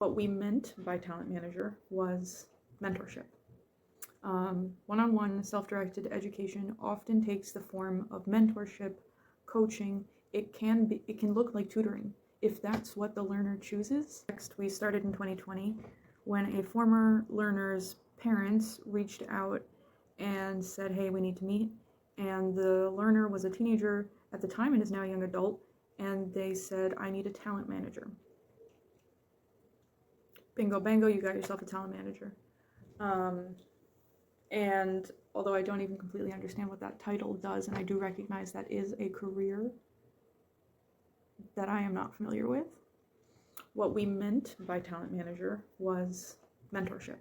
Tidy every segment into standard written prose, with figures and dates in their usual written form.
What we meant by talent manager was mentorship. One-on-one self-directed education often takes the form of mentorship, coaching. It can look like tutoring if that's what the learner chooses. Next, we started in 2020 when a former learner's parents reached out and said, hey, we need to meet. And the learner was a teenager at the time and is now a young adult. And they said, I need a talent manager. Bingo, bango, you got yourself a talent manager. And although I don't even completely understand what that title does, and I do recognize that is a career that I am not familiar with, what we meant by talent manager was mentorship.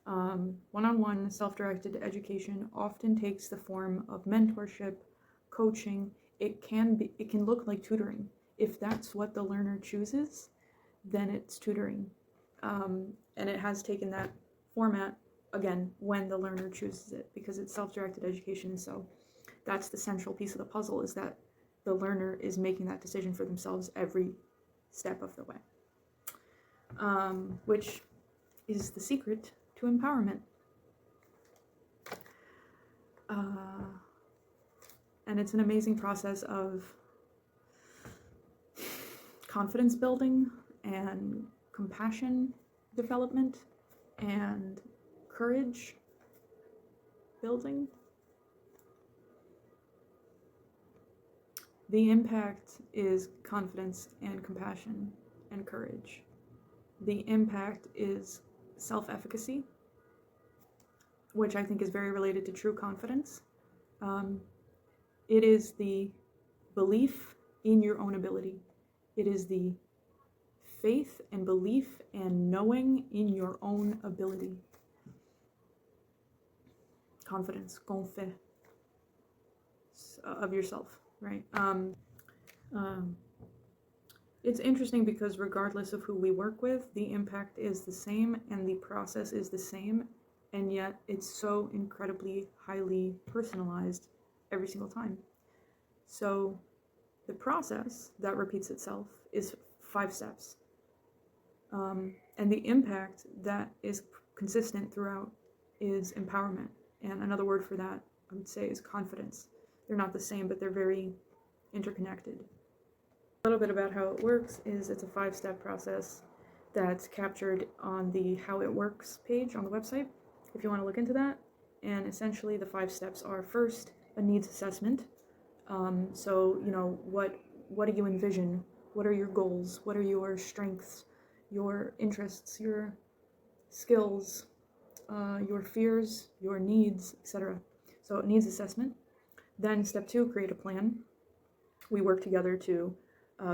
One-on-one self-directed education often takes the form of mentorship, coaching. It can look like tutoring. If that's what the learner chooses, then it's tutoring. And it has taken that format, again, when the learner chooses it, because it's self-directed education. So that's the central piece of the puzzle, is that the learner is making that decision for themselves every step of the way, which is the secret to empowerment. And it's an amazing process of confidence building and compassion development and courage building. The impact is confidence and compassion and courage. The impact is self-efficacy, which I think is very related to true confidence. It is the belief in your own ability. It is the faith and belief and knowing in your own ability. Confidence, confiance of yourself, right? It's interesting because regardless of who we work with, the impact is the same and the process is the same, and yet it's so incredibly highly personalized every single time. So the process that repeats itself is 5 steps. And the impact that is consistent throughout is empowerment. And another word for that, I would say, is confidence. They're not the same, but they're very interconnected. A little bit about how it works is it's a 5-step process that's captured on the How It Works page on the website, if you want to look into that. And essentially the 5 steps are: first, a needs assessment. So, you know, what do you envision? What are your goals? What are your strengths, your interests, your skills, your fears, your needs, etc. So it needs assessment. Then step 2, create a plan. We work together to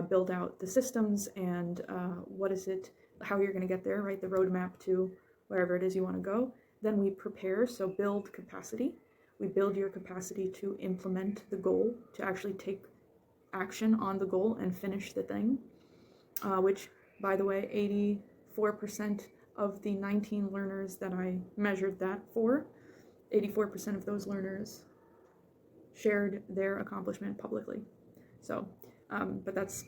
build out the systems and how you're going to get there, right? The roadmap to wherever it is you want to go. Then we prepare, so build capacity. We build your capacity to implement the goal, to actually take action on the goal and finish the thing, which, by the way, 84% of the 19 learners that I measured that for, 84% of those learners shared their accomplishment publicly. So, but that's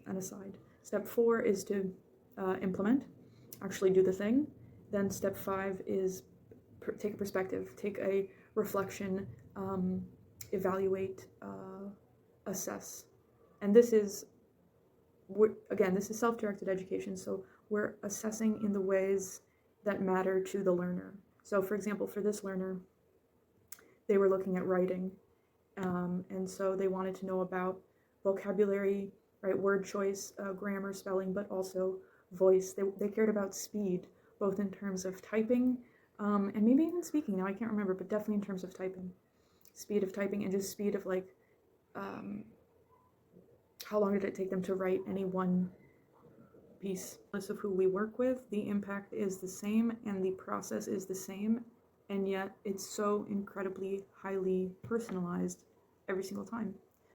an aside. Step 4 is to implement, actually do the thing. Then step 5 is take a perspective, take a reflection, evaluate, assess. And this is self-directed education, so we're assessing in the ways that matter to the learner. So for example, for this learner, they were looking at writing, and so they wanted to know about vocabulary, right, word choice, grammar, spelling, but also voice. They cared about speed, both in terms of typing, and maybe even speaking. Now I can't remember, but definitely in terms of typing. Speed of typing and just speed of like, how long did it take them to write any one piece. Of who we work with, the impact is the same and the process is the same, and yet it's so incredibly highly personalized every single time.